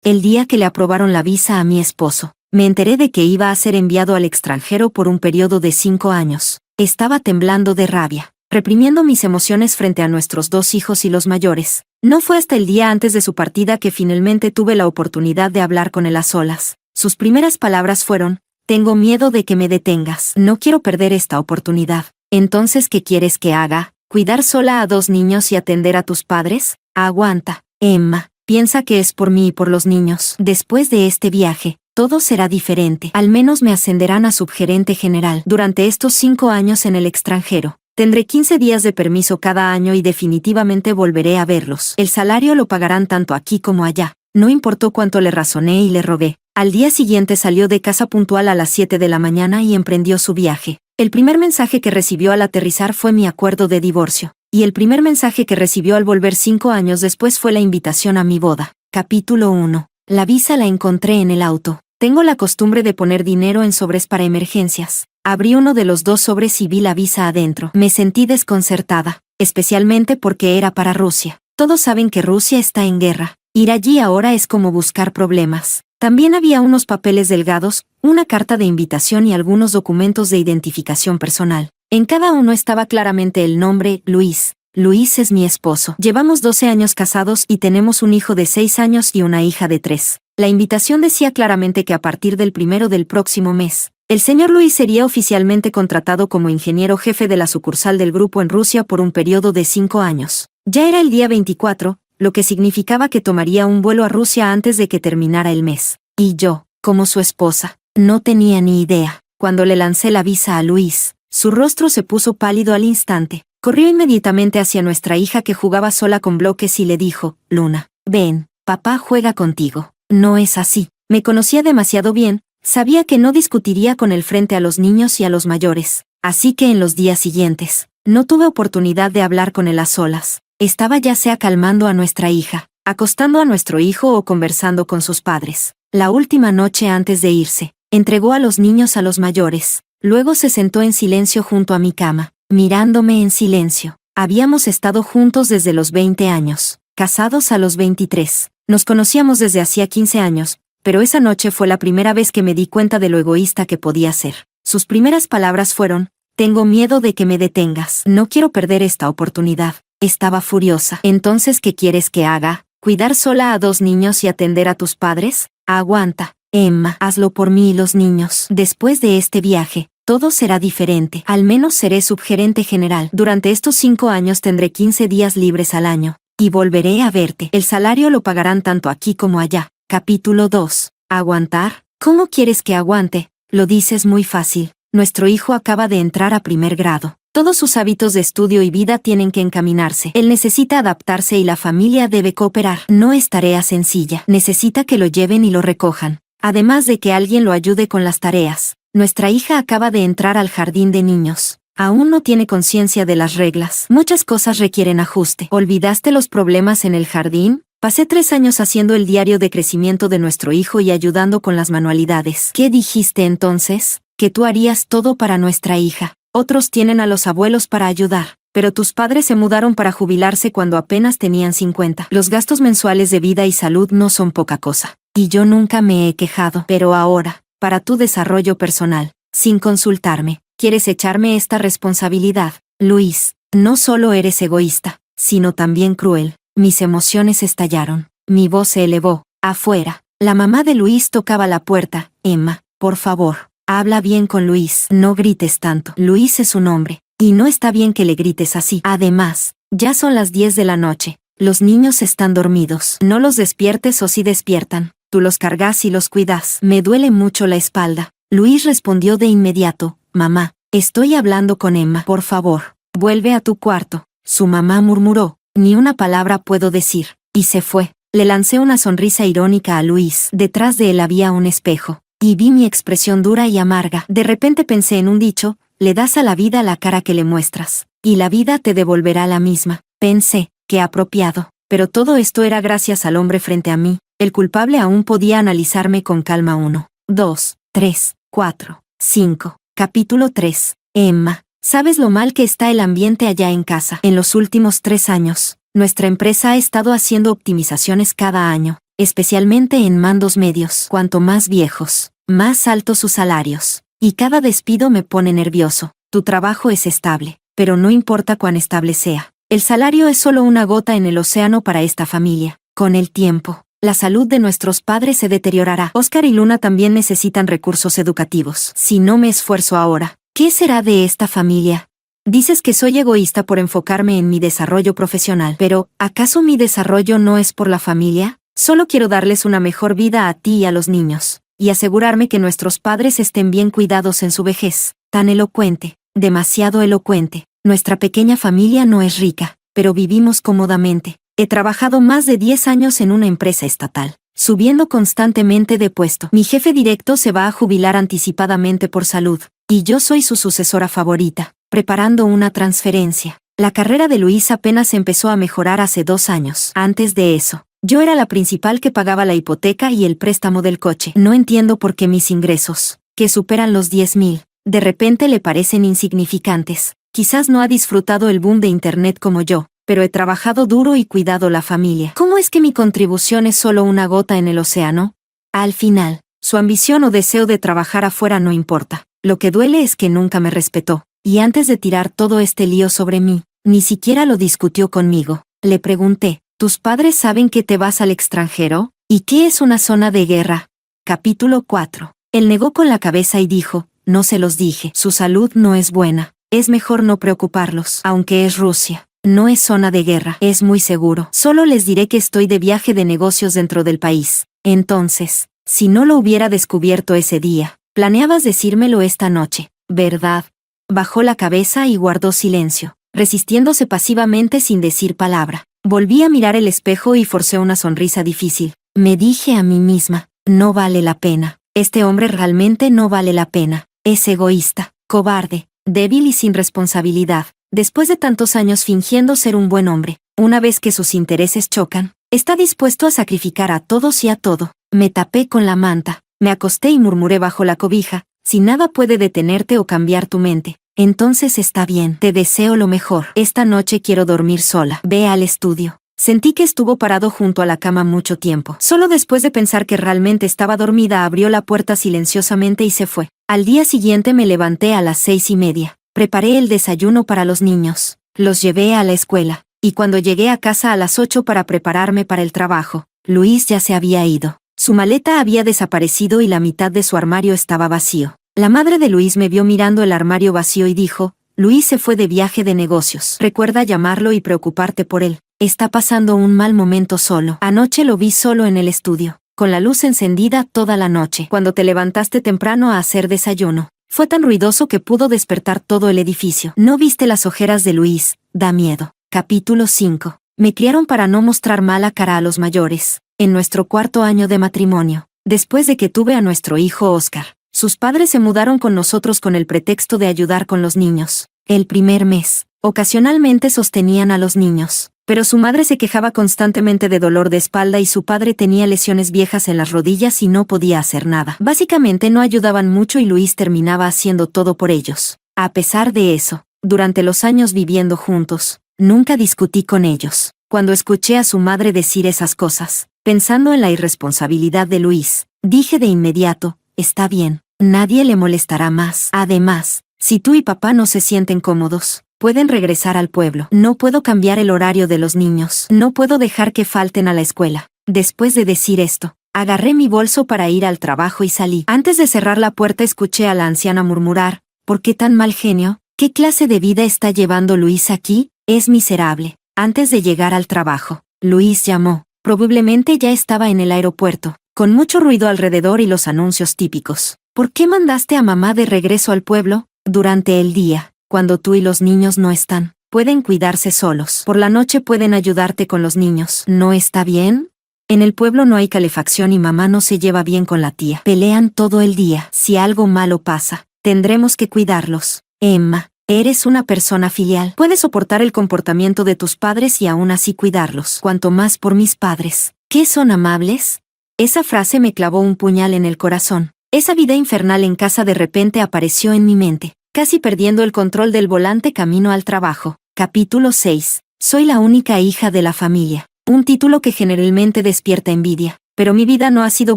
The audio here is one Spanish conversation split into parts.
el día que le aprobaron la visa a mi esposo. Me enteré de que iba a ser enviado al extranjero por un periodo de 5 años. Estaba temblando de rabia, reprimiendo mis emociones frente a nuestros 2 hijos y los mayores. No fue hasta el día antes de su partida que finalmente tuve la oportunidad de hablar con él a solas. Sus primeras palabras fueron: tengo miedo de que me detengas. No quiero perder esta oportunidad. Entonces, ¿qué quieres que haga? ¿Cuidar sola a 2 niños y atender a tus padres? Aguanta, Emma. Piensa que es por mí y por los niños. Después de este viaje, todo será diferente. Al menos me ascenderán a subgerente general. Durante estos 5 años en el extranjero, tendré 15 días de permiso cada año y definitivamente volveré a verlos. El salario lo pagarán tanto aquí como allá. No importó cuánto le razoné y le rogué. Al día siguiente salió de casa puntual a las 7 de la mañana y emprendió su viaje. El primer mensaje que recibió al aterrizar fue mi acuerdo de divorcio. Y el primer mensaje que recibió al volver 5 años después fue la invitación a mi boda. Capítulo 1. La visa la encontré en el auto. Tengo la costumbre de poner dinero en sobres para emergencias. Abrí uno de los 2 sobres y vi la visa adentro. Me sentí desconcertada, especialmente porque era para Rusia. Todos saben que Rusia está en guerra. Ir allí ahora es como buscar problemas. También había unos papeles delgados, una carta de invitación y algunos documentos de identificación personal. En cada uno estaba claramente el nombre Luis. Luis es mi esposo. Llevamos 12 años casados y tenemos un hijo de 6 años y una hija de 3. La invitación decía claramente que a partir del 1 del próximo mes, el señor Luis sería oficialmente contratado como ingeniero jefe de la sucursal del grupo en Rusia por un periodo de 5 años. Ya era el día 24, lo que significaba que tomaría un vuelo a Rusia antes de que terminara el mes. Y yo, como su esposa, no tenía ni idea. Cuando le lancé la visa a Luis, su rostro se puso pálido al instante. Corrió inmediatamente hacia nuestra hija que jugaba sola con bloques y le dijo: Luna, ven, papá juega contigo. No es así. Me conocía demasiado bien, sabía que no discutiría con él frente a los niños y a los mayores. Así que en los días siguientes, no tuve oportunidad de hablar con él a solas. Estaba ya sea calmando a nuestra hija, acostando a nuestro hijo o conversando con sus padres. La última noche antes de irse, entregó a los niños a los mayores. Luego se sentó en silencio junto a mi cama, mirándome en silencio. Habíamos estado juntos desde los 20 años, casados a los 23. Nos conocíamos desde hacía 15 años, pero esa noche fue la primera vez que me di cuenta de lo egoísta que podía ser. Sus primeras palabras fueron: tengo miedo de que me detengas. No quiero perder esta oportunidad. Estaba furiosa. Entonces, ¿qué quieres que haga? ¿Cuidar sola a 2 niños y atender a tus padres? Aguanta, Emma, hazlo por mí y los niños. Después de este viaje, todo será diferente. Al menos seré subgerente general. Durante estos 5 años tendré 15 días libres al año. Y volveré a verte. El salario lo pagarán tanto aquí como allá. Capítulo 2. ¿Aguantar? ¿Cómo quieres que aguante? Lo dices muy fácil. Nuestro hijo acaba de entrar a 1er grado. Todos sus hábitos de estudio y vida tienen que encaminarse. Él necesita adaptarse y la familia debe cooperar. No es tarea sencilla. Necesita que lo lleven y lo recojan. Además de que alguien lo ayude con las tareas. Nuestra hija acaba de entrar al jardín de niños. Aún no tiene conciencia de las reglas. Muchas cosas requieren ajuste. ¿Olvidaste los problemas en el jardín? Pasé 3 años haciendo el diario de crecimiento de nuestro hijo y ayudando con las manualidades. ¿Qué dijiste entonces? Que tú harías todo para nuestra hija. Otros tienen a los abuelos para ayudar. Pero tus padres se mudaron para jubilarse cuando apenas tenían 50. Los gastos mensuales de vida y salud no son poca cosa. Y yo nunca me he quejado. Pero ahora, para tu desarrollo personal, sin consultarme, ¿quieres echarme esta responsabilidad? Luis, no solo eres egoísta, sino también cruel. Mis emociones estallaron. Mi voz se elevó. Afuera, la mamá de Luis tocaba la puerta. Emma, por favor, habla bien con Luis. No grites tanto. Luis es un hombre. Y no está bien que le grites así. Además, ya son las 10 de la noche. Los niños están dormidos. No los despiertes o si despiertan. Tú los cargas y los cuidas. Me duele mucho la espalda. Luis respondió de inmediato: mamá, estoy hablando con Emma. Por favor, vuelve a tu cuarto. Su mamá murmuró: ni una palabra puedo decir. Y se fue. Le lancé una sonrisa irónica a Luis. Detrás de él había un espejo. Y vi mi expresión dura y amarga. De repente pensé en un dicho: le das a la vida la cara que le muestras, y la vida te devolverá la misma. Pensé, qué apropiado. Pero todo esto era gracias al hombre frente a mí. El culpable aún podía analizarme con calma. 1, 2, 3, 4, 5. Capítulo 3. Emma, ¿sabes lo mal que está el ambiente allá en casa? En los últimos 3 años, nuestra empresa ha estado haciendo optimizaciones cada año. especialmente en mandos medios. Cuanto más viejos, más altos sus salarios. Y cada despido me pone nervioso. Tu trabajo es estable, pero no importa cuán estable sea. El salario es solo una gota en el océano para esta familia. Con el tiempo, la salud de nuestros padres se deteriorará. Oscar y Luna también necesitan recursos educativos. Si no me esfuerzo ahora, ¿qué será de esta familia? Dices que soy egoísta por enfocarme en mi desarrollo profesional, pero ¿acaso mi desarrollo no es por la familia? Solo quiero darles una mejor vida a ti y a los niños, y asegurarme que nuestros padres estén bien cuidados en su vejez. Tan elocuente, demasiado elocuente. Nuestra pequeña familia no es rica, pero vivimos cómodamente. He trabajado más de 10 años en una empresa estatal, subiendo constantemente de puesto. Mi jefe directo se va a jubilar anticipadamente por salud, y yo soy su sucesora favorita, preparando una transferencia. La carrera de Luis apenas empezó a mejorar hace 2 años. Antes de eso, yo era la principal que pagaba la hipoteca y el préstamo del coche. No entiendo por qué mis ingresos, que superan los 10,000, de repente le parecen insignificantes. Quizás no ha disfrutado el boom de Internet como yo, pero he trabajado duro y cuidado la familia. ¿Cómo es que mi contribución es solo una gota en el océano? Al final, su ambición o deseo de trabajar afuera no importa. Lo que duele es que nunca me respetó, y antes de tirar todo este lío sobre mí, ni siquiera lo discutió conmigo. Le pregunté, ¿tus padres saben que te vas al extranjero? ¿Y qué es una zona de guerra? Capítulo 4. Él negó con la cabeza y dijo, no se los dije. Su salud no es buena. Es mejor no preocuparlos. Aunque es Rusia, no es zona de guerra. Es muy seguro. Solo les diré que estoy de viaje de negocios dentro del país. Entonces, si no lo hubiera descubierto ese día, planeabas decírmelo esta noche, ¿verdad? Bajó la cabeza y guardó silencio, resistiéndose pasivamente sin decir palabra. Volví a mirar el espejo y forcé una sonrisa difícil. Me dije a mí misma, no vale la pena. Este hombre realmente no vale la pena. Es egoísta, cobarde, débil y sin responsabilidad. Después de tantos años fingiendo ser un buen hombre, una vez que sus intereses chocan, está dispuesto a sacrificar a todos y a todo. Me tapé con la manta, me acosté y murmuré bajo la cobija, si nada puede detenerte o cambiar tu mente, entonces está bien, te deseo lo mejor. Esta noche quiero dormir sola. Ve al estudio. Sentí que estuvo parado junto a la cama mucho tiempo. Solo después de pensar que realmente estaba dormida abrió la puerta silenciosamente y se fue. Al día siguiente me levanté a las 6:30. Preparé el desayuno para los niños. Los llevé a la escuela. Y cuando llegué a casa a las 8 para prepararme para el trabajo, Luis ya se había ido. Su maleta había desaparecido y la mitad de su armario estaba vacío. La madre de Luis me vio mirando el armario vacío y dijo, Luis se fue de viaje de negocios. Recuerda llamarlo y preocuparte por él. Está pasando un mal momento solo. Anoche lo vi solo en el estudio, con la luz encendida toda la noche. Cuando te levantaste temprano a hacer desayuno, fue tan ruidoso que pudo despertar todo el edificio. ¿No viste las ojeras de Luis? Da miedo. Capítulo 5. Me criaron para no mostrar mala cara a los mayores. En nuestro 4º año de matrimonio, después de que tuve a nuestro hijo Oscar, sus padres se mudaron con nosotros con el pretexto de ayudar con los niños. El primer mes, ocasionalmente sostenían a los niños, pero su madre se quejaba constantemente de dolor de espalda y su padre tenía lesiones viejas en las rodillas y no podía hacer nada. Básicamente no ayudaban mucho y Luis terminaba haciendo todo por ellos. A pesar de eso, durante los años viviendo juntos, nunca discutí con ellos. Cuando escuché a su madre decir esas cosas, pensando en la irresponsabilidad de Luis, dije de inmediato, está bien, nadie le molestará más. Además, si tú y papá no se sienten cómodos, pueden regresar al pueblo. No puedo cambiar el horario de los niños. No puedo dejar que falten a la escuela. Después de decir esto, agarré mi bolso para ir al trabajo y salí. Antes de cerrar la puerta escuché a la anciana murmurar, ¿por qué tan mal genio? ¿Qué clase de vida está llevando Luis aquí? Es miserable. Antes de llegar al trabajo, Luis llamó. Probablemente ya estaba en el aeropuerto, con mucho ruido alrededor y los anuncios típicos. ¿Por qué mandaste a mamá de regreso al pueblo? Durante el día, cuando tú y los niños no están, pueden cuidarse solos. Por la noche pueden ayudarte con los niños. ¿No está bien? En el pueblo no hay calefacción y mamá no se lleva bien con la tía. Pelean todo el día. Si algo malo pasa, tendremos que cuidarlos. Emma, eres una persona filial. Puedes soportar el comportamiento de tus padres y aún así cuidarlos. Cuanto más por mis padres. ¿Qué son amables? Esa frase me clavó un puñal en el corazón. Esa vida infernal en casa de repente apareció en mi mente, casi perdiendo el control del volante camino al trabajo. Capítulo 6. Soy la única hija de la familia. Un título que generalmente despierta envidia. pero mi vida no ha sido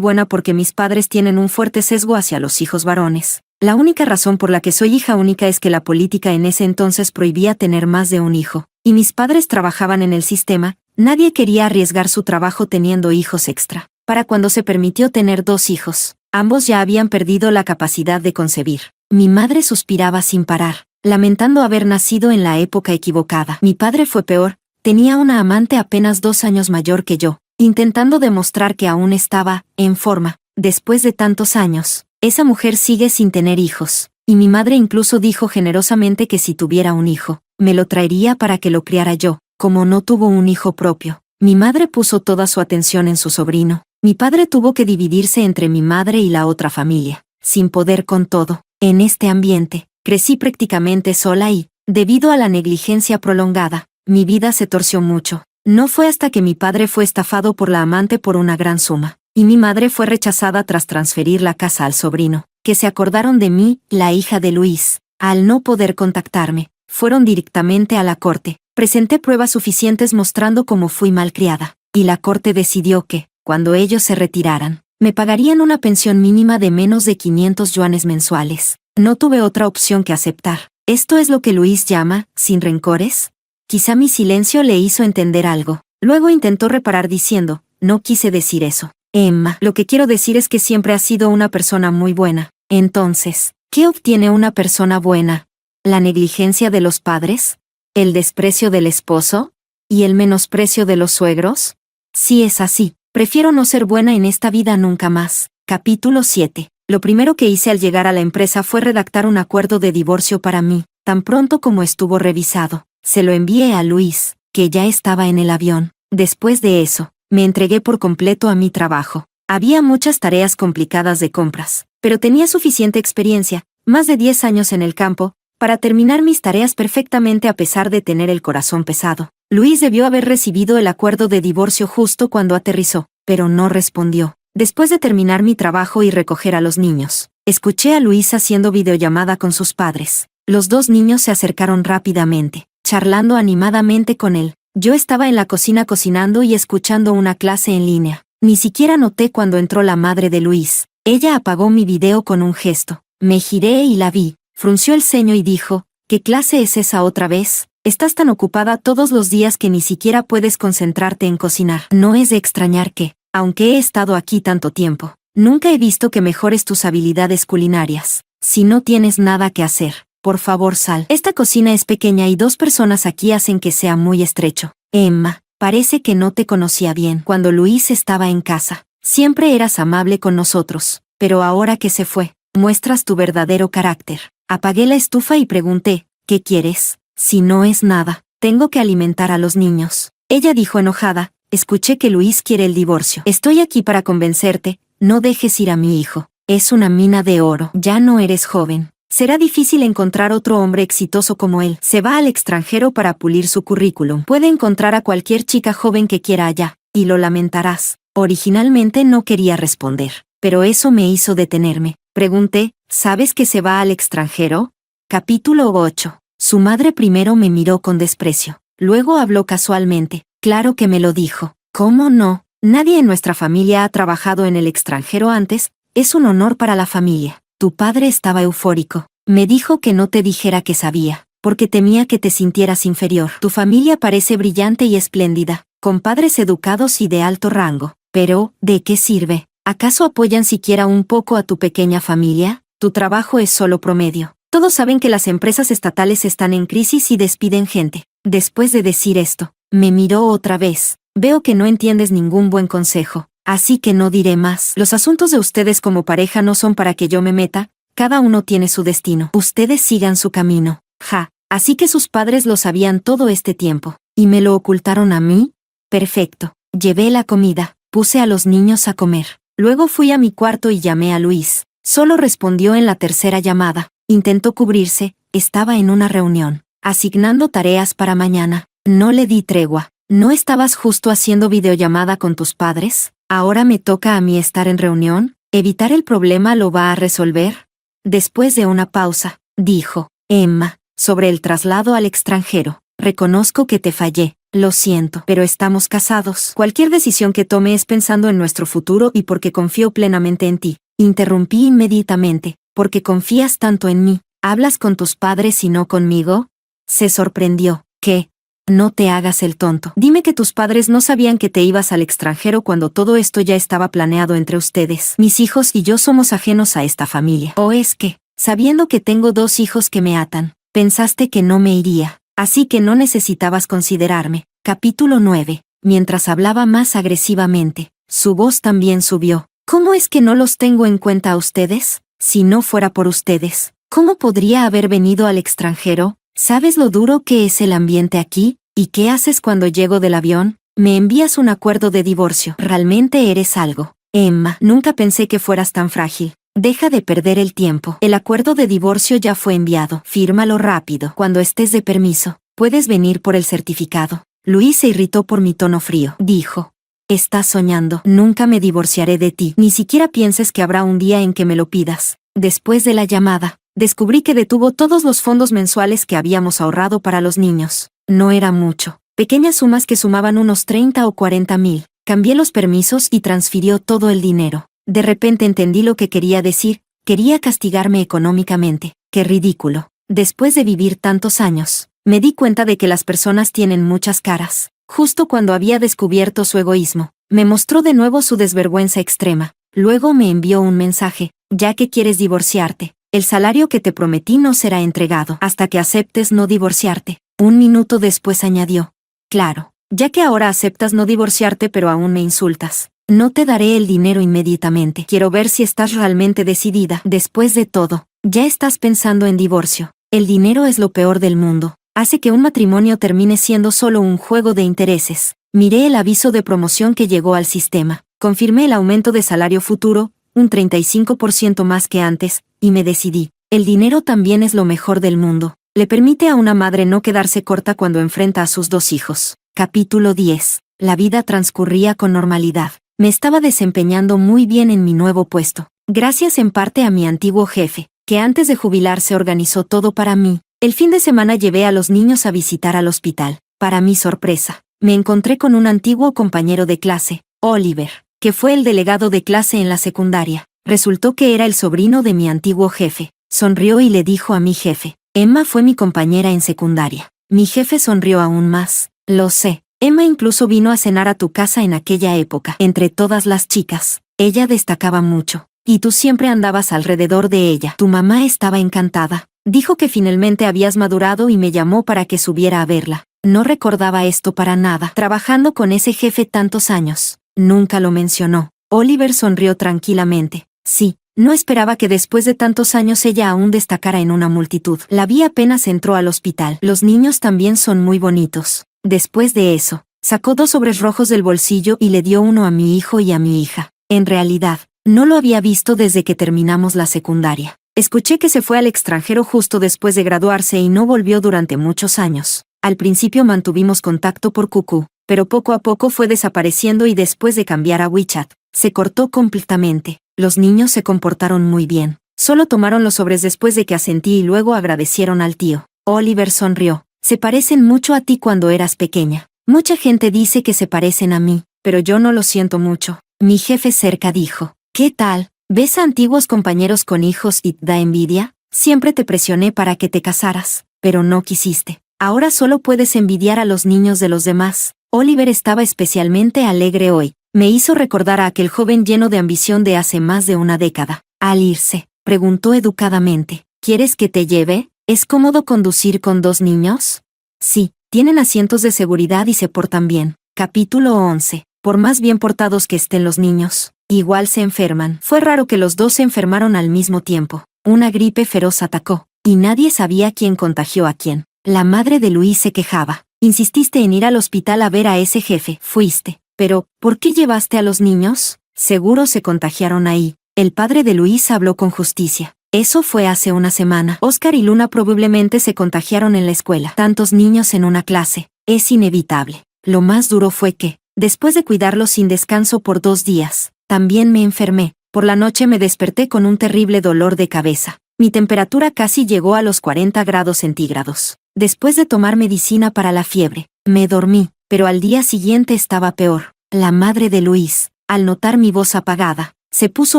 buena porque mis padres tienen un fuerte sesgo hacia los hijos varones. La única razón por la que soy hija única es que la política en ese entonces prohibía tener más de un hijo, y mis padres trabajaban en el sistema. Nadie quería arriesgar su trabajo teniendo hijos extra. Para cuando se permitió tener 2 hijos, ambos ya habían perdido la capacidad de concebir. Mi madre suspiraba sin parar, lamentando haber nacido en la época equivocada. Mi padre fue peor, tenía una amante apenas 2 años mayor que yo, intentando demostrar que aún estaba en forma. Después de tantos años, esa mujer sigue sin tener hijos, y mi madre incluso dijo generosamente que si tuviera un hijo, me lo traería para que lo criara yo. Como no tuvo un hijo propio, mi madre puso toda su atención en su sobrino. Mi padre tuvo que dividirse entre mi madre y la otra familia, sin poder con todo. En este ambiente, crecí prácticamente sola y, debido a la negligencia prolongada, mi vida se torció mucho. No fue hasta que mi padre fue estafado por la amante por una gran suma, y mi madre fue rechazada tras transferir la casa al sobrino, que se acordaron de mí, la hija de Luis. Al no poder contactarme, fueron directamente a la corte. Presenté pruebas suficientes mostrando cómo fui malcriada, y la corte decidió que, cuando ellos se retiraran, me pagarían una pensión mínima de menos de 500 yuanes mensuales. No tuve otra opción que aceptar. ¿Esto es lo que Luis llama, sin rencores? Quizá mi silencio le hizo entender algo. Luego intentó reparar diciendo, no quise decir eso. Emma, lo que quiero decir es que siempre has sido una persona muy buena. Entonces, ¿qué obtiene una persona buena? ¿La negligencia de los padres? ¿El desprecio del esposo? ¿Y el menosprecio de los suegros? Si es así, prefiero no ser buena en esta vida nunca más. Capítulo 7. Lo primero que hice al llegar a la empresa fue redactar un acuerdo de divorcio para mí. Tan pronto como estuvo revisado, se lo envié a Luis, que ya estaba en el avión. Después de eso, me entregué por completo a mi trabajo. Había muchas tareas complicadas de compras, pero tenía suficiente experiencia, más de 10 años en el campo, para terminar mis tareas perfectamente a pesar de tener el corazón pesado. Luis debió haber recibido el acuerdo de divorcio justo cuando aterrizó, pero no respondió. Después de terminar mi trabajo y recoger a los niños, escuché a Luis haciendo videollamada con sus padres. Los 2 niños se acercaron rápidamente, charlando animadamente con él. Yo estaba en la cocina cocinando y escuchando una clase en línea. Ni siquiera noté cuando entró la madre de Luis. Ella apagó mi video con un gesto. Me giré y la vi. Frunció el ceño y dijo, ¿qué clase es esa otra vez? Estás tan ocupada todos los días que ni siquiera puedes concentrarte en cocinar. No es de extrañar que, aunque he estado aquí tanto tiempo, nunca he visto que mejores tus habilidades culinarias. Si no tienes nada que hacer, por favor sal. Esta cocina es pequeña y 2 personas aquí hacen que sea muy estrecho. Emma, parece que no te conocía bien cuando Luis estaba en casa. Siempre eras amable con nosotros, pero ahora que se fue, muestras tu verdadero carácter. Apagué la estufa y pregunté, ¿qué quieres? Si no es nada, tengo que alimentar a los niños. Ella dijo enojada, escuché que Luis quiere el divorcio. Estoy aquí para convencerte, no dejes ir a mi hijo. Es una mina de oro. Ya no eres joven. Será difícil encontrar otro hombre exitoso como él. Se va al extranjero para pulir su currículum. Puede encontrar a cualquier chica joven que quiera allá, y lo lamentarás. Originalmente no quería responder, pero eso me hizo detenerme. Pregunté, ¿sabes que se va al extranjero? Capítulo 8. Su madre primero me miró con desprecio. Luego habló casualmente. Claro que me lo dijo. ¿Cómo no? Nadie en nuestra familia ha trabajado en el extranjero antes. Es un honor para la familia. Tu padre estaba eufórico. Me dijo que no te dijera que sabía, porque temía que te sintieras inferior. Tu familia parece brillante y espléndida, con padres educados y de alto rango. Pero, ¿de qué sirve? ¿Acaso apoyan siquiera un poco a tu pequeña familia? Tu trabajo es solo promedio. Todos saben que las empresas estatales están en crisis y despiden gente. Después de decir esto, me miró otra vez. Veo que no entiendes ningún buen consejo, así que no diré más. Los asuntos de ustedes como pareja no son para que yo me meta, cada uno tiene su destino. Ustedes sigan su camino. Ja, así que sus padres lo sabían todo este tiempo. ¿Y me lo ocultaron a mí? Perfecto. Llevé la comida, puse a los niños a comer. Luego fui a mi cuarto y llamé a Luis. Solo respondió en la tercera llamada. Intentó cubrirse, estaba en una reunión, asignando tareas para mañana. No le di tregua. ¿No estabas justo haciendo videollamada con tus padres? ¿Ahora me toca a mí estar en reunión? ¿Evitar el problema lo va a resolver? Después de una pausa, dijo, Emma, sobre el traslado al extranjero, reconozco que te fallé, Lo siento, pero estamos casados. Cualquier decisión que tome es pensando en nuestro futuro y porque confío plenamente en ti. Interrumpí inmediatamente. ¿Porque confías tanto en mí? ¿Hablas con tus padres y no conmigo? Se sorprendió. ¿Qué? No te hagas el tonto. Dime que tus padres no sabían que te ibas al extranjero cuando todo esto ya estaba planeado entre ustedes. Mis hijos y yo somos ajenos a esta familia. ¿O es que, sabiendo que tengo 2 hijos que me atan, pensaste que no me iría? Así que no necesitabas considerarme. Capítulo 9. Mientras hablaba más agresivamente, su voz también subió. ¿Cómo es que no los tengo en cuenta a ustedes? Si no fuera por ustedes, ¿cómo podría haber venido al extranjero? ¿Sabes lo duro que es el ambiente aquí? ¿Y qué haces cuando llego del avión? Me envías un acuerdo de divorcio. Realmente eres algo. Emma, nunca pensé que fueras tan frágil. Deja de perder el tiempo. El acuerdo de divorcio ya fue enviado. Fírmalo rápido. Cuando estés de permiso, puedes venir por el certificado. Luis se irritó por mi tono frío. Dijo: estás soñando. Nunca me divorciaré de ti. Ni siquiera pienses que habrá un día en que me lo pidas. Después de la llamada, descubrí que detuvo todos los fondos mensuales que habíamos ahorrado para los niños. No era mucho. Pequeñas sumas que sumaban unos 30 o 40 mil. Cambié los permisos y transfirió todo el dinero. De repente entendí lo que quería decir. Quería castigarme económicamente. Qué ridículo. Después de vivir tantos años, me di cuenta de que las personas tienen muchas caras. Justo cuando había descubierto su egoísmo, me mostró de nuevo su desvergüenza extrema. Luego me envió un mensaje: ya que quieres divorciarte, el salario que te prometí no será entregado hasta que aceptes no divorciarte. 1 minuto después añadió: claro, ya que ahora aceptas no divorciarte pero aún me insultas, no te daré el dinero inmediatamente. Quiero ver si estás realmente decidida. Después de todo, ya estás pensando en divorcio. El dinero es lo peor del mundo. Hace que un matrimonio termine siendo solo un juego de intereses. Miré el aviso de promoción que llegó al sistema. Confirmé el aumento de salario futuro, un 35% más que antes, y me decidí. El dinero también es lo mejor del mundo. Le permite a una madre no quedarse corta cuando enfrenta a sus 2 hijos. Capítulo 10. La vida transcurría con normalidad. Me estaba desempeñando muy bien en mi nuevo puesto. Gracias en parte a mi antiguo jefe, que antes de jubilarse organizó todo para mí. El fin de semana llevé a los niños a visitar al hospital. Para mi sorpresa, me encontré con un antiguo compañero de clase, Oliver, que fue el delegado de clase en la secundaria. Resultó que era el sobrino de mi antiguo jefe. Sonrió y le dijo a mi jefe: Emma fue mi compañera en secundaria. Mi jefe sonrió aún más. Lo sé. Emma incluso vino a cenar a tu casa en aquella época. Entre todas las chicas, ella destacaba mucho. Y tú siempre andabas alrededor de ella. Tu mamá estaba encantada. Dijo que finalmente habías madurado y me llamó para que subiera a verla. No recordaba esto para nada. Trabajando con ese jefe tantos años. Nunca lo mencionó. Oliver sonrió tranquilamente. Sí, no esperaba que después de tantos años ella aún destacara en una multitud. La vi apenas entró al hospital. Los niños también son muy bonitos. Después de eso, sacó 2 sobres rojos del bolsillo y le dio uno a mi hijo y a mi hija. En realidad, no lo había visto desde que terminamos la secundaria. Escuché que se fue al extranjero justo después de graduarse y no volvió durante muchos años. Al principio mantuvimos contacto por QQ, pero poco a poco fue desapareciendo y después de cambiar a WeChat, se cortó completamente. Los niños se comportaron muy bien. Solo tomaron los sobres después de que asentí y luego agradecieron al tío. Oliver sonrió. Se parecen mucho a ti cuando eras pequeña. Mucha gente dice que se parecen a mí, pero yo no lo siento mucho. Mi jefe cerca dijo: ¿qué tal? ¿Ves a antiguos compañeros con hijos y da envidia? Siempre te presioné para que te casaras, pero no quisiste. Ahora solo puedes envidiar a los niños de los demás. Oliver estaba especialmente alegre hoy. Me hizo recordar a aquel joven lleno de ambición de hace más de una década. Al irse, preguntó educadamente: ¿quieres que te lleve? ¿Es cómodo conducir con 2 niños? Sí, tienen asientos de seguridad y se portan bien. Capítulo 11. Por más bien portados que estén los niños, igual se enferman. Fue raro que los 2 se enfermaron al mismo tiempo. Una gripe feroz atacó, y nadie sabía quién contagió a quién. La madre de Luis se quejaba. Insististe en ir al hospital a ver a ese jefe. Fuiste. Pero, ¿por qué llevaste a los niños? Seguro se contagiaron ahí. El padre de Luis habló con justicia. Eso fue hace una semana. Oscar y Luna probablemente se contagiaron en la escuela. Tantos niños en una clase. Es inevitable. Lo más duro fue que, después de cuidarlos sin descanso por 2 días, también me enfermé. Por la noche me desperté con un terrible dolor de cabeza. Mi temperatura casi llegó a los 40 grados centígrados. Después de tomar medicina para la fiebre, me dormí, pero al día siguiente estaba peor. La madre de Luis, al notar mi voz apagada, se puso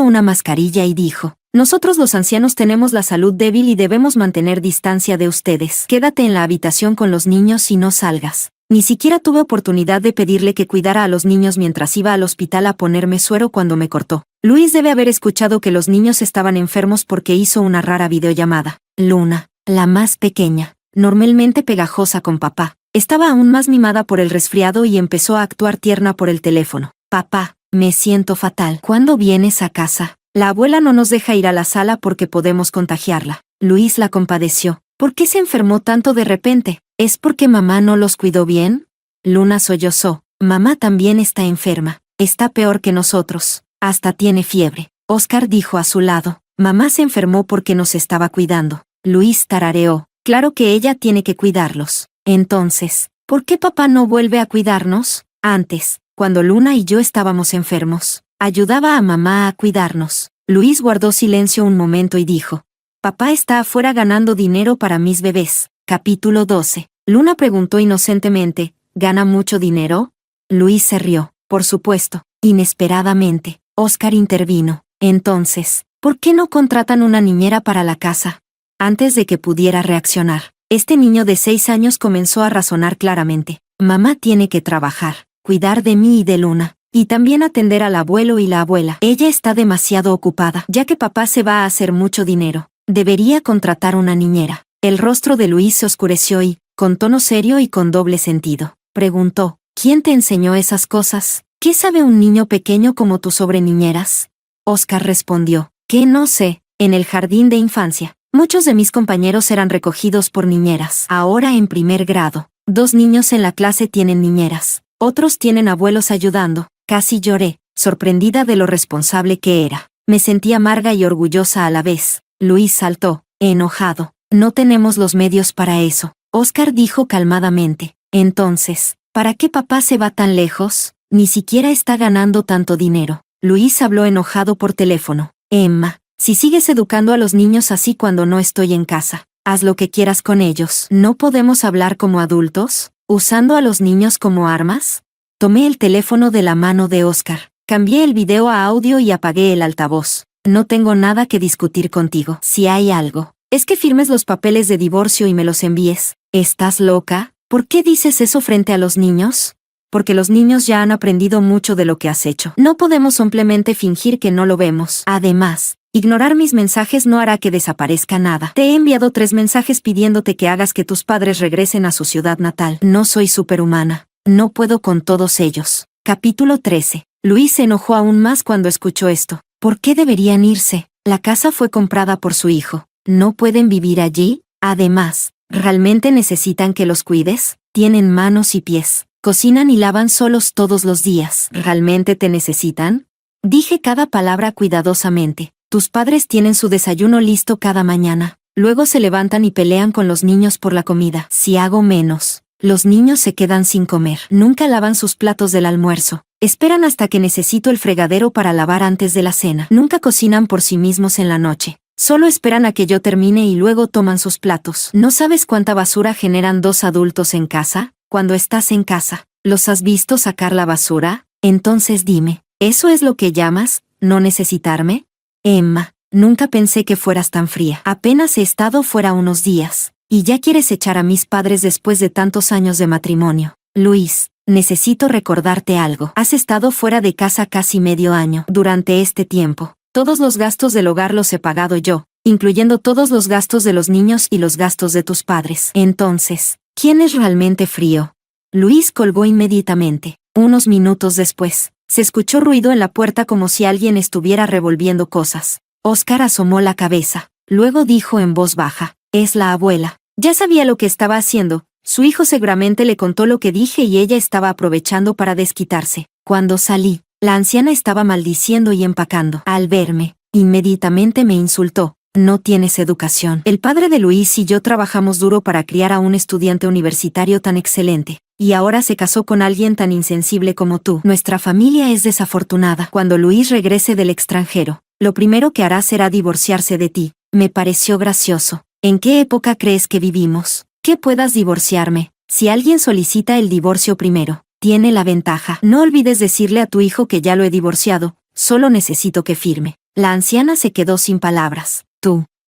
una mascarilla y dijo: nosotros los ancianos tenemos la salud débil y debemos mantener distancia de ustedes. Quédate en la habitación con los niños y no salgas. Ni siquiera tuve oportunidad de pedirle que cuidara a los niños mientras iba al hospital a ponerme suero cuando me cortó. Luis debe haber escuchado que los niños estaban enfermos porque hizo una rara videollamada. Luna, la más pequeña, normalmente pegajosa con papá, estaba aún más mimada por el resfriado y empezó a actuar tierna por el teléfono. Papá, me siento fatal. ¿Cuándo vienes a casa? La abuela no nos deja ir a la sala porque podemos contagiarla. Luis la compadeció. ¿Por qué se enfermó tanto de repente? ¿Es porque mamá no los cuidó bien? Luna sollozó. Mamá también está enferma. Está peor que nosotros. Hasta tiene fiebre. Oscar dijo a su lado. Mamá se enfermó porque nos estaba cuidando. Luis tarareó. Claro que ella tiene que cuidarlos. Entonces, ¿por qué papá no vuelve a cuidarnos? Antes, cuando Luna y yo estábamos enfermos, ayudaba a mamá a cuidarnos. Luis guardó silencio un momento y dijo: papá está afuera ganando dinero para mis bebés. Capítulo 12. Luna preguntó inocentemente: ¿gana mucho dinero? Luis se rió. Por supuesto. Inesperadamente, Oscar intervino. Entonces, ¿por qué no contratan una niñera para la casa? Antes de que pudiera reaccionar, este niño de 6 años comenzó a razonar claramente. Mamá tiene que trabajar, cuidar de mí y de Luna, y también atender al abuelo y la abuela. Ella está demasiado ocupada, ya que papá se va a hacer mucho dinero. Debería contratar una niñera. El rostro de Luis se oscureció y, con tono serio y con doble sentido, preguntó: ¿quién te enseñó esas cosas? ¿Qué sabe un niño pequeño como tú sobre niñeras? Oscar respondió: que no sé, en el jardín de infancia. Muchos de mis compañeros eran recogidos por niñeras. Ahora en primer grado, 2 niños en la clase tienen niñeras. Otros tienen abuelos ayudando. Casi lloré, sorprendida de lo responsable que era. Me sentí amarga y orgullosa a la vez. Luis saltó, enojado. No tenemos los medios para eso. Oscar dijo calmadamente: entonces, ¿para qué papá se va tan lejos? Ni siquiera está ganando tanto dinero. Luis habló enojado por teléfono. Emma, si sigues educando a los niños así cuando no estoy en casa, haz lo que quieras con ellos. ¿No podemos hablar como adultos, usando a los niños como armas? Tomé el teléfono de la mano de Oscar, cambié el video a audio y apagué el altavoz. No tengo nada que discutir contigo. Si hay algo, es que firmes los papeles de divorcio y me los envíes. ¿Estás loca? ¿Por qué dices eso frente a los niños? Porque los niños ya han aprendido mucho de lo que has hecho. No podemos simplemente fingir que no lo vemos. Además, ignorar mis mensajes no hará que desaparezca nada. Te he enviado 3 mensajes pidiéndote que hagas que tus padres regresen a su ciudad natal. No soy superhumana. No puedo con todos ellos. Capítulo 13. Luis se enojó aún más cuando escuchó esto. ¿Por qué deberían irse? La casa fue comprada por su hijo. ¿No pueden vivir allí? Además, ¿realmente necesitan que los cuides? Tienen manos y pies. Cocinan y lavan solos todos los días. ¿Realmente te necesitan? Dije cada palabra cuidadosamente. Tus padres tienen su desayuno listo cada mañana. Luego se levantan y pelean con los niños por la comida. Si hago menos, los niños se quedan sin comer. Nunca lavan sus platos del almuerzo. Esperan hasta que necesito el fregadero para lavar antes de la cena. Nunca cocinan por sí mismos en la noche. Solo esperan a que yo termine y luego toman sus platos. ¿No sabes cuánta basura generan 2 adultos en casa? Cuando estás en casa, ¿los has visto sacar la basura? Entonces dime, ¿eso es lo que llamas no necesitarme? Emma, nunca pensé que fueras tan fría. Apenas he estado fuera unos días, y ya quieres echar a mis padres después de tantos años de matrimonio. Luis, necesito recordarte algo. Has estado fuera de casa casi medio año. Durante este tiempo, todos los gastos del hogar los he pagado yo, incluyendo todos los gastos de los niños y los gastos de tus padres. Entonces, ¿quién es realmente frío? Luis colgó inmediatamente. Unos minutos después, se escuchó ruido en la puerta como si alguien estuviera revolviendo cosas. Oscar asomó la cabeza. Luego dijo en voz baja: es la abuela. Ya sabía lo que estaba haciendo. Su hijo seguramente le contó lo que dije y ella estaba aprovechando para desquitarse. Cuando salí, la anciana estaba maldiciendo y empacando. Al verme, inmediatamente me insultó. No tienes educación. El padre de Luis y yo trabajamos duro para criar a un estudiante universitario tan excelente. Y ahora se casó con alguien tan insensible como tú. Nuestra familia es desafortunada. Cuando Luis regrese del extranjero, lo primero que hará será divorciarse de ti. Me pareció gracioso. ¿En qué época crees que vivimos? ¿Que puedas divorciarme? Si alguien solicita el divorcio primero, tiene la ventaja. No olvides decirle a tu hijo que ya lo he divorciado, solo necesito que firme. La anciana se quedó sin palabras.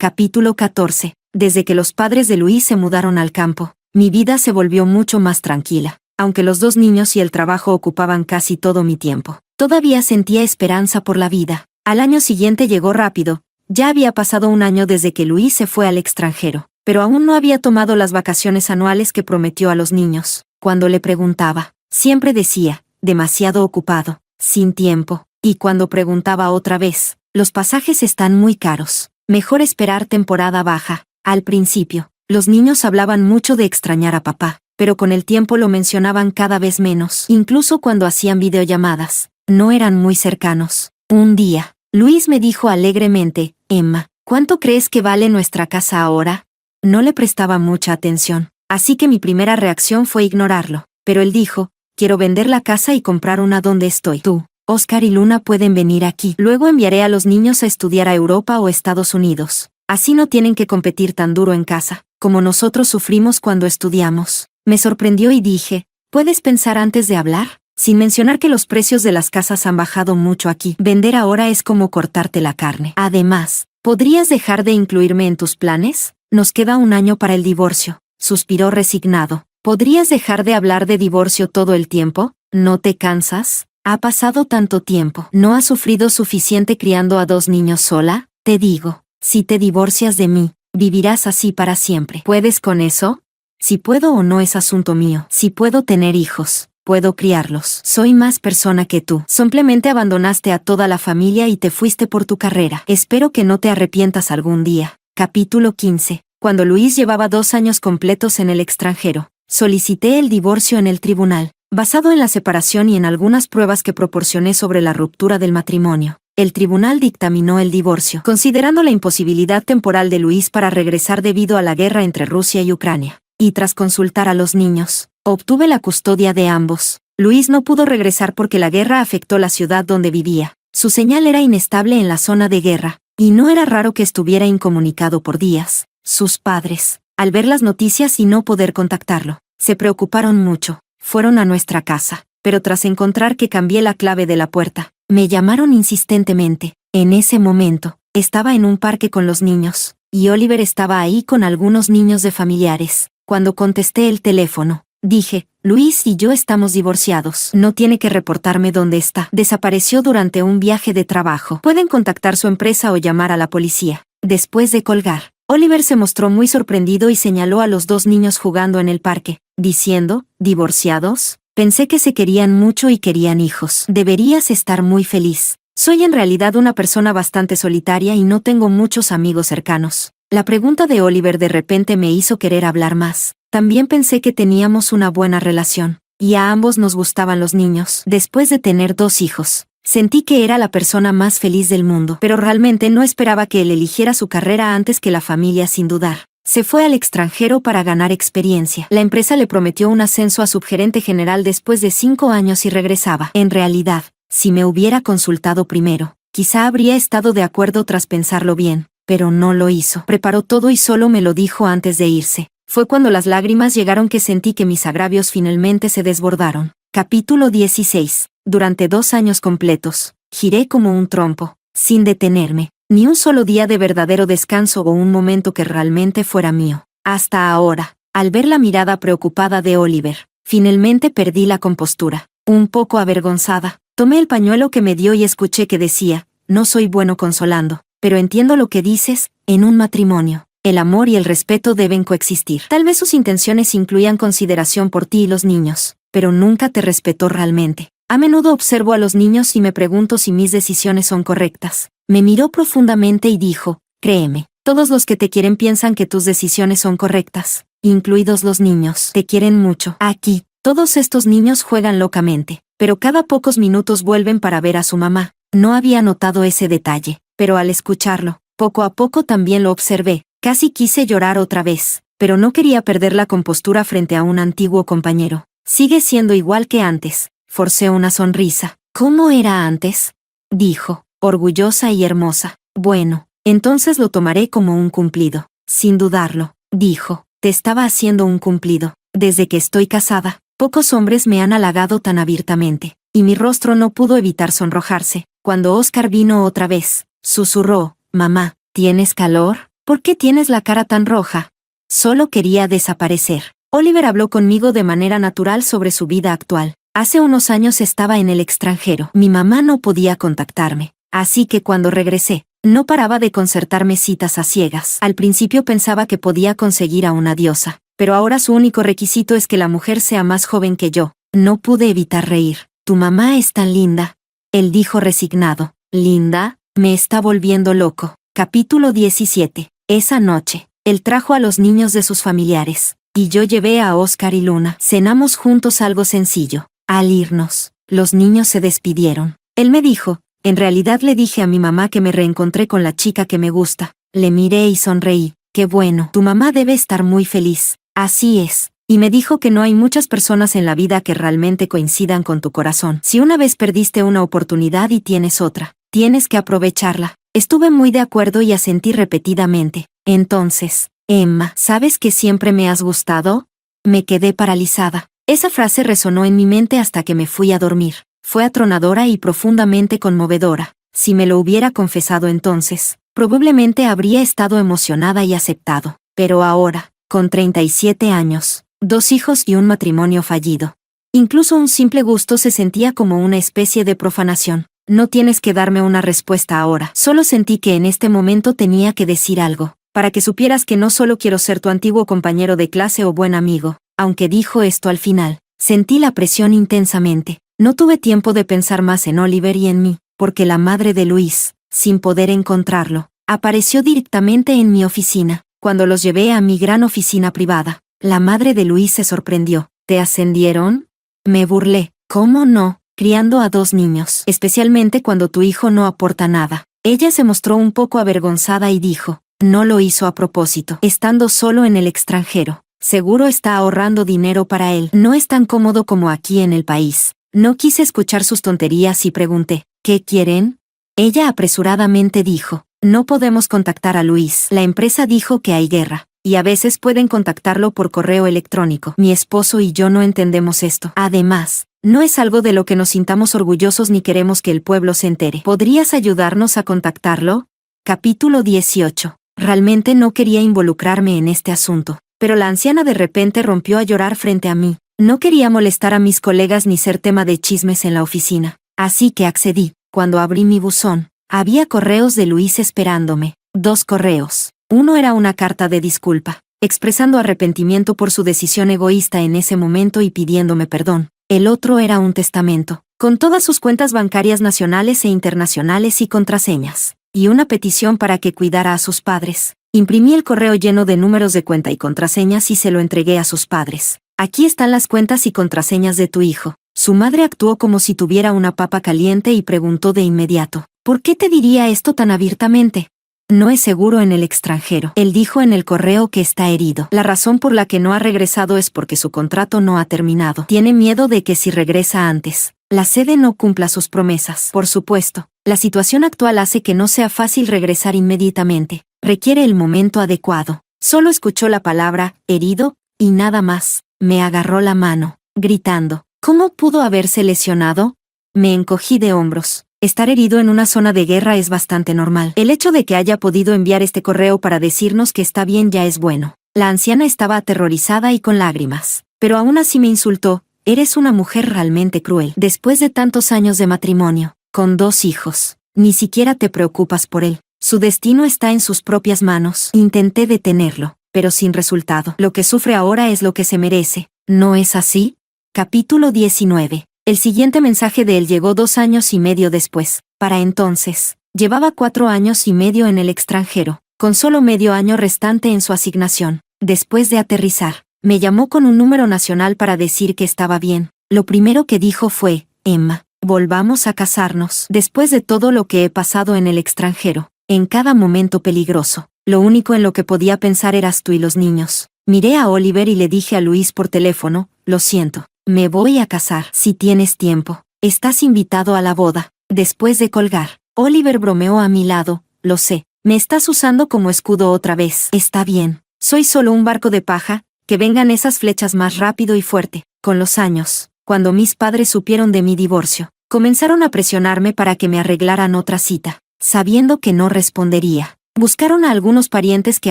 Capítulo 14. Desde que los padres de Luis se mudaron al campo, mi vida se volvió mucho más tranquila. Aunque los dos niños y el trabajo ocupaban casi todo mi tiempo, todavía sentía esperanza por la vida. Al año siguiente llegó rápido. Ya había pasado un año desde que Luis se fue al extranjero, pero aún no había tomado las vacaciones anuales que prometió a los niños. Cuando le preguntaba, siempre decía, demasiado ocupado, sin tiempo. Y cuando preguntaba otra vez, los pasajes están muy caros. Mejor esperar temporada baja. Al principio, los niños hablaban mucho de extrañar a papá, pero con el tiempo lo mencionaban cada vez menos. Incluso cuando hacían videollamadas, no eran muy cercanos. Un día, Luis me dijo alegremente, Emma, ¿cuánto crees que vale nuestra casa ahora? No le prestaba mucha atención, así que mi primera reacción fue ignorarlo. Pero él dijo, quiero vender la casa y comprar una donde estoy. Tú, Oscar y Luna pueden venir aquí. Luego enviaré a los niños a estudiar a Europa o Estados Unidos. Así no tienen que competir tan duro en casa, como nosotros sufrimos cuando estudiamos. Me sorprendió y dije, ¿puedes pensar antes de hablar? Sin mencionar que los precios de las casas han bajado mucho aquí. Vender ahora es como cortarte la carne. Además, ¿podrías dejar de incluirme en tus planes? Nos queda un año para el divorcio. Suspiró resignado. ¿Podrías dejar de hablar de divorcio todo el tiempo? ¿No te cansas? Ha pasado tanto tiempo. ¿No has sufrido suficiente criando a dos niños sola? Te digo, si te divorcias de mí, vivirás así para siempre. ¿Puedes con eso? Si puedo o no es asunto mío. Si puedo tener hijos, puedo criarlos. Soy más persona que tú. Simplemente abandonaste a toda la familia y te fuiste por tu carrera. Espero que no te arrepientas algún día. Capítulo 15. Cuando Luis llevaba 2 años completos en el extranjero, solicité el divorcio en el tribunal. Basado en la separación y en algunas pruebas que proporcioné sobre la ruptura del matrimonio, el tribunal dictaminó el divorcio, considerando la imposibilidad temporal de Luis para regresar debido a la guerra entre Rusia y Ucrania. Y tras consultar a los niños, obtuve la custodia de ambos. Luis no pudo regresar porque la guerra afectó la ciudad donde vivía. Su señal era inestable en la zona de guerra, y no era raro que estuviera incomunicado por días. Sus padres, al ver las noticias y no poder contactarlo, se preocuparon mucho. Fueron a nuestra casa, pero tras encontrar que cambié la clave de la puerta, me llamaron insistentemente. En ese momento, estaba en un parque con los niños, y Oliver estaba ahí con algunos niños de familiares. Cuando contesté el teléfono, dije, Luis y yo estamos divorciados. No tiene que reportarme dónde está. Desapareció durante un viaje de trabajo. Pueden contactar su empresa o llamar a la policía. Después de colgar, Oliver se mostró muy sorprendido y señaló a los 2 niños jugando en el parque, diciendo, ¿divorciados? Pensé que se querían mucho y querían hijos. Deberías estar muy feliz. Soy en realidad una persona bastante solitaria y no tengo muchos amigos cercanos. La pregunta de Oliver de repente me hizo querer hablar más. También pensé que teníamos una buena relación, y a ambos nos gustaban los niños. Después de tener 2 hijos, sentí que era la persona más feliz del mundo, pero realmente no esperaba que él eligiera su carrera antes que la familia sin dudar. Se fue al extranjero para ganar experiencia. La empresa le prometió un ascenso a subgerente general después de 5 años y regresaba. En realidad, si me hubiera consultado primero, quizá habría estado de acuerdo tras pensarlo bien, pero no lo hizo. Preparó todo y solo me lo dijo antes de irse. Fue cuando las lágrimas llegaron que sentí que mis agravios finalmente se desbordaron. Capítulo 16. Durante 2 años completos, giré como un trompo, sin detenerme, ni un solo día de verdadero descanso o un momento que realmente fuera mío. Hasta ahora, al ver la mirada preocupada de Oliver, finalmente perdí la compostura. Un poco avergonzada, tomé el pañuelo que me dio y escuché que decía, no soy bueno consolando, pero entiendo lo que dices, en un matrimonio, el amor y el respeto deben coexistir. Tal vez sus intenciones incluían consideración por ti y los niños, pero nunca te respetó realmente. A menudo observo a los niños y me pregunto si mis decisiones son correctas. Me miró profundamente y dijo, créeme, todos los que te quieren piensan que tus decisiones son correctas, incluidos los niños. Te quieren mucho. Aquí, todos estos niños juegan locamente, pero cada pocos minutos vuelven para ver a su mamá. No había notado ese detalle, pero al escucharlo, poco a poco también lo observé. Casi quise llorar otra vez, pero no quería perder la compostura frente a un antiguo compañero. Sigue siendo igual que antes. Forcé una sonrisa. ¿Cómo era antes? Dijo, orgullosa y hermosa. Bueno, entonces lo tomaré como un cumplido. Sin dudarlo, dijo, te estaba haciendo un cumplido. Desde que estoy casada, Pocos hombres me han halagado tan abiertamente, y mi rostro no pudo evitar sonrojarse. Cuando Oscar vino otra vez, susurró, «Mamá, ¿tienes calor? ¿Por qué tienes la cara tan roja?» Solo quería desaparecer. Oliver habló conmigo de manera natural sobre su vida actual. Hace unos años estaba en el extranjero. Mi mamá no podía contactarme. Así que cuando regresé, no paraba de concertarme citas a ciegas. Al principio pensaba que podía conseguir a una diosa, pero ahora su único requisito es que la mujer sea más joven que yo. No pude evitar reír. «Tu mamá es tan linda», él dijo resignado. «¿Linda?» Me está volviendo loco. Capítulo 17. Esa noche, él trajo a los niños de sus familiares, y yo llevé a Oscar y Luna. Cenamos juntos algo sencillo. Al irnos, los niños se despidieron. Él me dijo, «En realidad le dije a mi mamá que me reencontré con la chica que me gusta». Le miré y sonreí. «Qué bueno, tu mamá debe estar muy feliz». «Así es». Y me dijo que no hay muchas personas en la vida que realmente coincidan con tu corazón. Si una vez perdiste una oportunidad y tienes otra, tienes que aprovecharla. Estuve muy de acuerdo y asentí repetidamente. Entonces, «Emma, ¿sabes que siempre me has gustado?» Me quedé paralizada. Esa frase resonó en mi mente hasta que me fui a dormir. Fue atronadora y profundamente conmovedora. Si me lo hubiera confesado entonces, probablemente habría estado emocionada y aceptado. Pero ahora, con 37 años, 2 hijos y un matrimonio fallido, incluso un simple gusto se sentía como una especie de profanación. «No tienes que darme una respuesta ahora». Solo sentí que en este momento tenía que decir algo, para que supieras que no solo quiero ser tu antiguo compañero de clase o buen amigo. Aunque dijo esto al final, sentí la presión intensamente. No tuve tiempo de pensar más en Oliver y en mí, porque la madre de Luis, sin poder encontrarlo, apareció directamente en mi oficina. Cuando los llevé a mi gran oficina privada, la madre de Luis se sorprendió. «¿Te ascendieron?» Me burlé. «¿Cómo no? Criando a 2 niños, especialmente cuando tu hijo no aporta nada». Ella se mostró un poco avergonzada y dijo, «No lo hizo a propósito, estando solo en el extranjero. Seguro está ahorrando dinero para él. No es tan cómodo como aquí en el país». No quise escuchar sus tonterías y pregunté, «¿Qué quieren?» Ella apresuradamente dijo, «No podemos contactar a Luis. La empresa dijo que hay guerra, y a veces pueden contactarlo por correo electrónico. Mi esposo y yo no entendemos esto. Además, no es algo de lo que nos sintamos orgullosos ni queremos que el pueblo se entere. ¿Podrías ayudarnos a contactarlo?» Capítulo 18. Realmente no quería involucrarme en este asunto, pero la anciana de repente rompió a llorar frente a mí. No quería molestar a mis colegas ni ser tema de chismes en la oficina, así que accedí. Cuando abrí mi buzón, había correos de Luis esperándome. 2 correos. Uno era una carta de disculpa, expresando arrepentimiento por su decisión egoísta en ese momento y pidiéndome perdón. El otro era un testamento, con todas sus cuentas bancarias nacionales e internacionales y contraseñas, y una petición para que cuidara a sus padres. Imprimí el correo lleno de números de cuenta y contraseñas y se lo entregué a sus padres. «Aquí están las cuentas y contraseñas de tu hijo». Su madre actuó como si tuviera una papa caliente y preguntó de inmediato, «¿Por qué te diría esto tan abiertamente?» «No es seguro en el extranjero». Él dijo en el correo que está herido. La razón por la que no ha regresado es porque su contrato no ha terminado. Tiene miedo de que si regresa antes, la sede no cumpla sus promesas. Por supuesto, la situación actual hace que no sea fácil regresar inmediatamente. Requiere el momento adecuado. Solo escuchó la palabra «herido» y nada más. Me agarró la mano, gritando, «¿Cómo pudo haberse lesionado?» Me encogí de hombros. Estar herido en una zona de guerra es bastante normal. El hecho de que haya podido enviar este correo para decirnos que está bien ya es bueno. La anciana estaba aterrorizada y con lágrimas, pero aún así me insultó. «Eres una mujer realmente cruel. Después de tantos años de matrimonio, con 2 hijos, ni siquiera te preocupas por él. Su destino está en sus propias manos». Intenté detenerlo, pero sin resultado. «Lo que sufre ahora es lo que se merece, ¿no es así?» Capítulo 19. El siguiente mensaje de él llegó 2 años y medio después. Para entonces, llevaba 4 años y medio en el extranjero, con solo medio año restante en su asignación. Después de aterrizar, me llamó con un número nacional para decir que estaba bien. Lo primero que dijo fue, «Emma, volvamos a casarnos». Después de todo lo que he pasado en el extranjero, en cada momento peligroso, lo único en lo que podía pensar eras tú y los niños. Miré a Oliver y le dije a Luis por teléfono, «Lo siento, me voy a casar. Si tienes tiempo, estás invitado a la boda». Después de colgar, Oliver bromeó a mi lado, «Lo sé, me estás usando como escudo otra vez». «Está bien, soy solo un barco de paja, que vengan esas flechas más rápido y fuerte». Con los años, cuando mis padres supieron de mi divorcio, comenzaron a presionarme para que me arreglaran otra cita. Sabiendo que no respondería, buscaron a algunos parientes que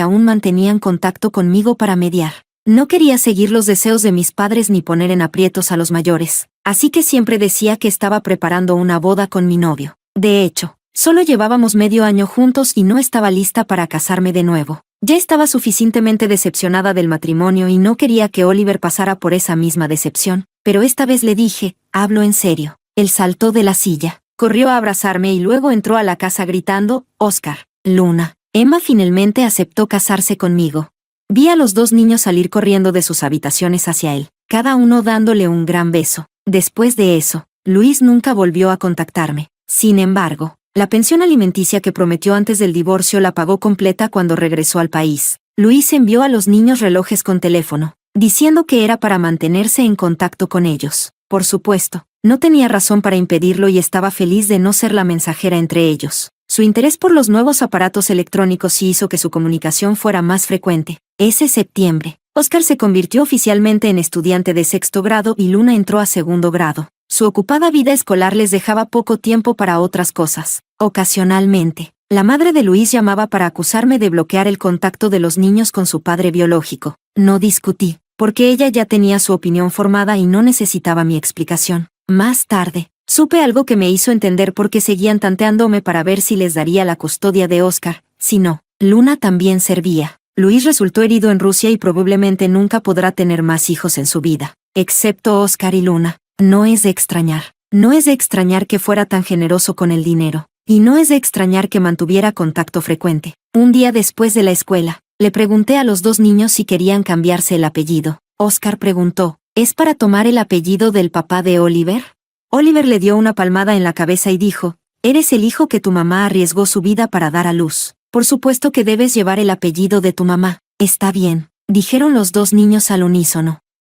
aún mantenían contacto conmigo para mediar. No quería seguir los deseos de mis padres ni poner en aprietos a los mayores, así que siempre decía que estaba preparando una boda con mi novio. De hecho, solo llevábamos medio año juntos y no estaba lista para casarme de nuevo. Ya estaba suficientemente decepcionada del matrimonio y no quería que Oliver pasara por esa misma decepción, pero esta vez le dije, hablo en serio. Él saltó de la silla, corrió a abrazarme y luego entró a la casa gritando, Oscar, Luna. Emma finalmente aceptó casarse conmigo. Vi a los dos niños salir corriendo de sus habitaciones hacia él, cada uno dándole un gran beso. Después de eso, Luis nunca volvió a contactarme. Sin embargo, la pensión alimenticia que prometió antes del divorcio la pagó completa cuando regresó al país. Luis envió a los niños relojes con teléfono, diciendo que era para mantenerse en contacto con ellos. Por supuesto, no tenía razón para impedirlo y estaba feliz de no ser la mensajera entre ellos. Su interés por los nuevos aparatos electrónicos hizo que su comunicación fuera más frecuente. Ese septiembre, Oscar se convirtió oficialmente en estudiante de 6º grado y Luna entró a 2º grado. Su ocupada vida escolar les dejaba poco tiempo para otras cosas. Ocasionalmente, la madre de Luis llamaba para acusarme de bloquear el contacto de los niños con su padre biológico. No discutí, porque ella ya tenía su opinión formada y no necesitaba mi explicación. Más tarde, supe algo que me hizo entender por qué seguían tanteándome para ver si les daría la custodia de Oscar. Si no, Luna también servía. Luis resultó herido en Rusia y probablemente nunca podrá tener más hijos en su vida, excepto Oscar y Luna. No es de extrañar. No es de extrañar que fuera tan generoso con el dinero. Y no es de extrañar que mantuviera contacto frecuente. Un día después de la escuela, le pregunté a los dos niños si querían cambiarse el apellido. Oscar preguntó, ¿es para tomar el apellido del papá de Oliver? Oliver le dio una palmada en la cabeza y dijo, eres el hijo que tu mamá arriesgó su vida para dar a luz. Por supuesto que debes llevar el apellido de tu mamá. Está bien, dijeron los dos niños al unísono.